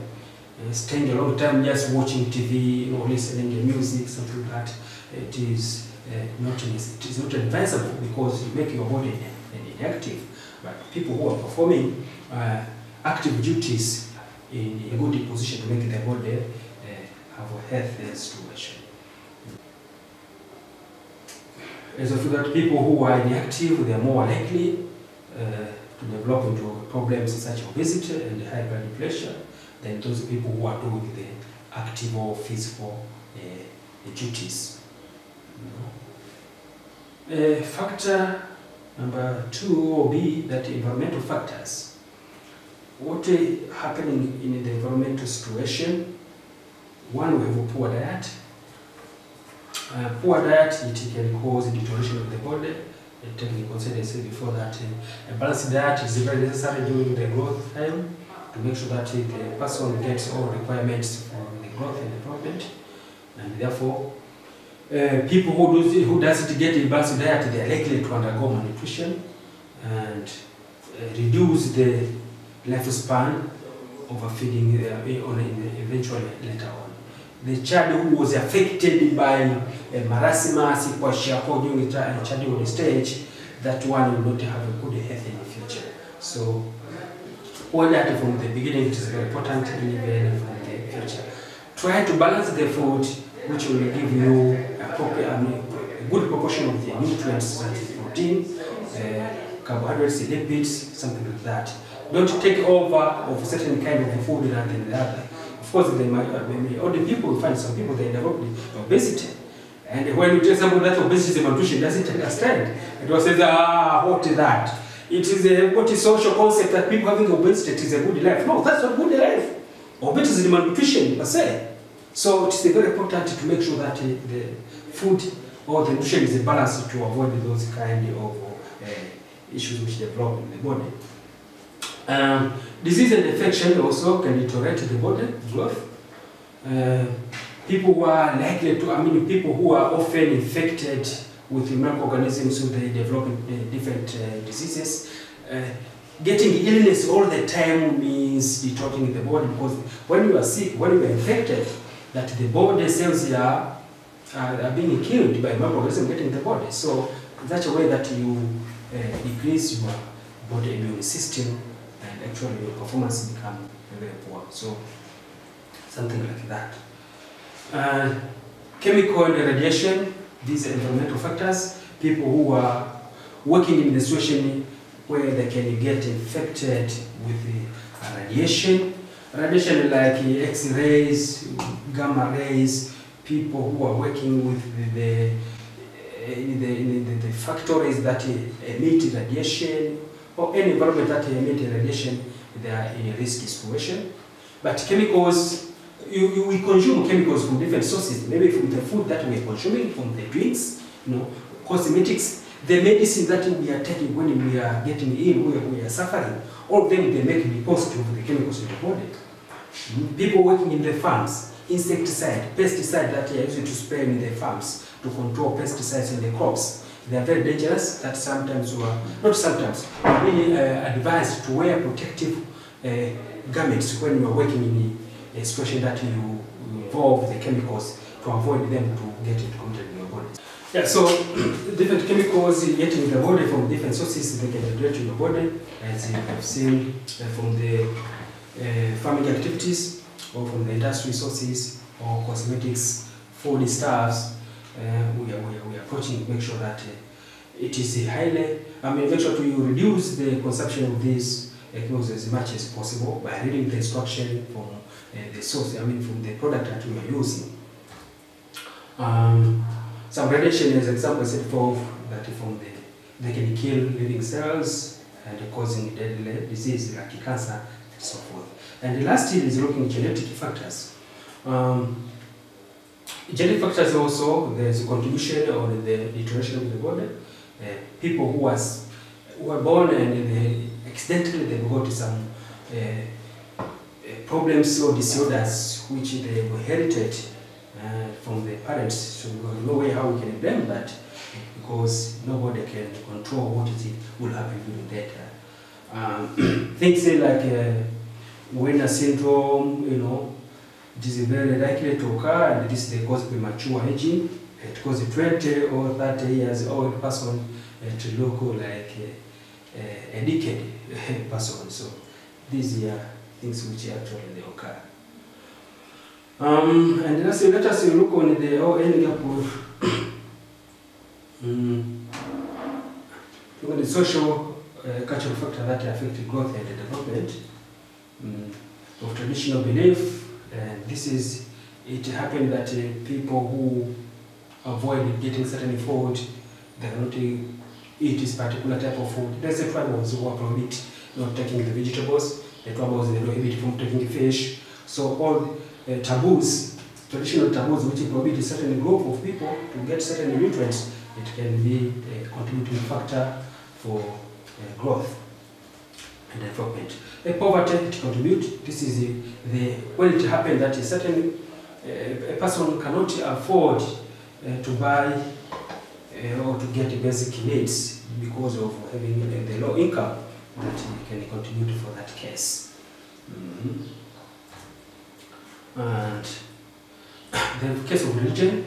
Staying a long time just watching TV, you know, listening to music, something like that, it is not advisable, because you make your body inactive. But people who are performing active duties in a good position to make their body have a healthy situation. As of that, people who are inactive, they are more likely to develop into problems such as obesity and high blood pressure than those people who are doing the active or physical duties. Factor number 2 or B, that environmental factors. What is happening in the environmental situation? One, we have a poor diet. Poor diet, it can cause deterioration of the body. Taking consideration before that, a balanced diet is very necessary during the growth time to make sure that the person gets all requirements for the growth and development. And therefore, people who doesn't get a balanced diet, they are likely to undergo malnutrition and reduce the lifespan, overfeeding eventually later on. The child who was affected by marasmus, kwashiorkor during the childhood stage, that one will not have a good health in the future. So, all that from the beginning, it is very important in the future. Try to balance the food, which will give you a good proportion of the nutrients, such as protein, carbohydrates, lipids, something like that. Don't take over of certain kind of food rather than the other. Of course, they might, all the people, find some people, they develop obesity. And when you tell somebody that obesity is malnutrition, doesn't understand. It was says, what is that? It is a social concept that people having obesity is a good life. No, that's not good life. Obesity is malnutrition per se. So it is very important to make sure that the food or the nutrition is balanced to avoid those kind of issues which develop in the body. Disease and infection also can deteriorate the body growth. People who are likely to, people who are often infected with microorganisms, so they develop different diseases. Getting illness all the time means deteriorating the body, because when you are sick, when you are infected, that the body cells are being killed by microorganisms getting the body. So that's a way that you decrease your body immune system, and actually your performance become very poor. So something like that. Chemical and radiation, these are environmental factors. People who are working in the situation where they can get infected with the radiation. Radiation like X-rays, gamma rays, people who are working with the factories that emit radiation, or any environment that emit radiation, they are in a risky situation. But chemicals, we consume chemicals from different sources, maybe from the food that we are consuming, from the drinks, cosmetics, the medicine that we are taking when we are getting ill, we are suffering. All of them, they make deposit of the chemicals in the body. People working in the farms, insecticide, pesticide that they are using to spray in the farms to control pesticides in the crops. They are very dangerous. That sometimes, not sometimes, really advised to wear protective garments when you are working in a situation that you involve the chemicals, to avoid them to get into contact with your body. Yeah, so different chemicals getting in the body from different sources, they can degrade to your body, as you have seen from the farming activities, or from the industry sources, or cosmetics, food stuffs. We are approaching to make sure that it is highly, make sure to reduce the consumption of these chemicals as much as possible by reading the instruction from the source, from the product that we are using. Some radiation, as example, set forth that they can kill living cells and causing deadly disease like cancer and so forth. And the last is looking at genetic factors. Genetic factors also, there's a contribution on the deterioration of the body. People who are born and accidentally they got some problems or disorders which they inherited from their parents. So no way how we can blame that, because nobody can control what will happen during that. Things like Werner syndrome, it is very likely to occur, and this is cause premature aging. It causes a 20 or 30 years old person to look like a decade person. So these are things which actually occur. And lastly, let us look on the ending up with look at the social cultural factor that affect growth and development of traditional belief. And this is, it happened that people who avoid getting certain food, they cannot eat this particular type of food. There's the tribals who are prohibit not taking the vegetables, the tribals they prohibit from taking fish. So all taboos, traditional taboos which prohibit a certain group of people to get certain nutrients, it can be a contributing factor for growth and development. Poverty, it contributes. This is when it happens that a certain a person cannot afford to buy or to get basic needs because of having the low income, that can contribute for that case. And the case of religion,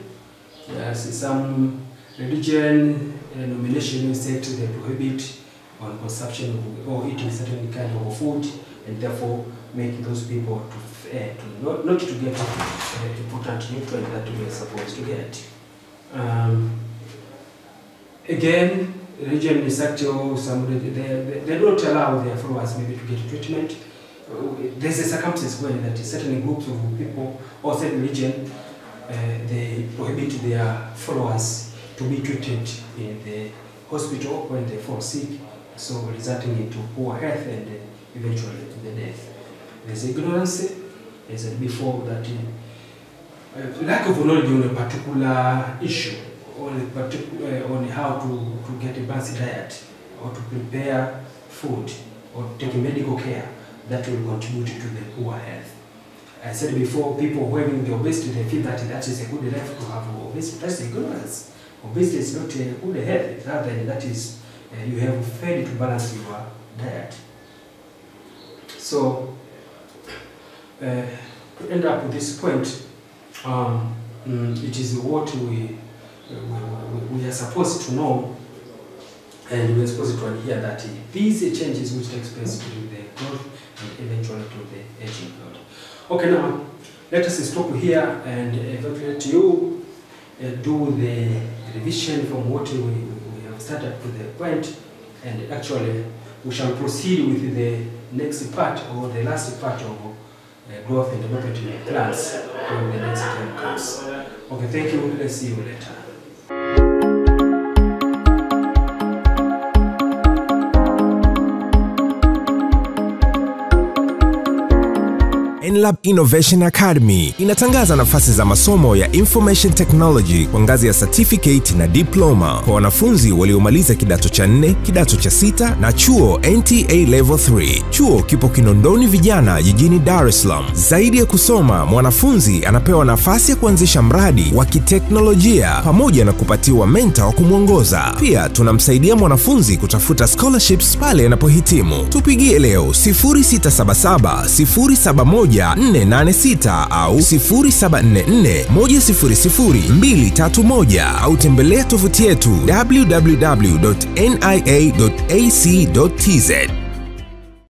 yes, some religion denomination sect they prohibit on consumption of, or eating certain kind of food, and therefore make those people to not to get important nutrient that we are supposed to get. Again, religion is actually they don't allow their followers maybe to get treatment. There's a circumstance where that certain groups of people or certain religion they prohibit their followers to be treated in the hospital when they fall sick, so resulting into poor health and eventually the death. There's ignorance, as I said before, that lack of knowledge on a particular issue, on how to get a balanced diet, or to prepare food, or take medical care, that will contribute to the poor health. I said before, people who having the obesity, they feel that that is a good life to have obesity. That's ignorance. Obesity is not a good health, rather than that is you have failed to balance your diet. So, to end up with this point, it is what we are supposed to know, and we are supposed to adhere that these changes which take place during the growth and eventually to the aging period. Okay, now let us stop here and let you do the revision from what we have started to the point, and actually we shall proceed with the next part or the last part of growth and development plans when the next time comes. Okay, thank you. Let's see you later. Enlab Innovation Academy inatangaza nafasi za masomo ya Information Technology kwa ngazi ya certificate na diploma kwa wanafunzi waliomaliza kidato cha 4, kidato cha 6 na chuo NTA Level 3. Chuo kipo Kinondoni Vijana jijini Dar es Salaam. Zaidi ya kusoma, mwanafunzi anapewa nafasi ya kuanzisha mradi wa kiteknolojia pamoja na kupatiwa mentor wa kumuongoza. Pia tunamsaidia mwanafunzi kutafuta scholarships pale anapohitimu. Tupigie leo 0677 071 486 au 0744100231 au tembelea tovuti yetu www.nia.ac.tz.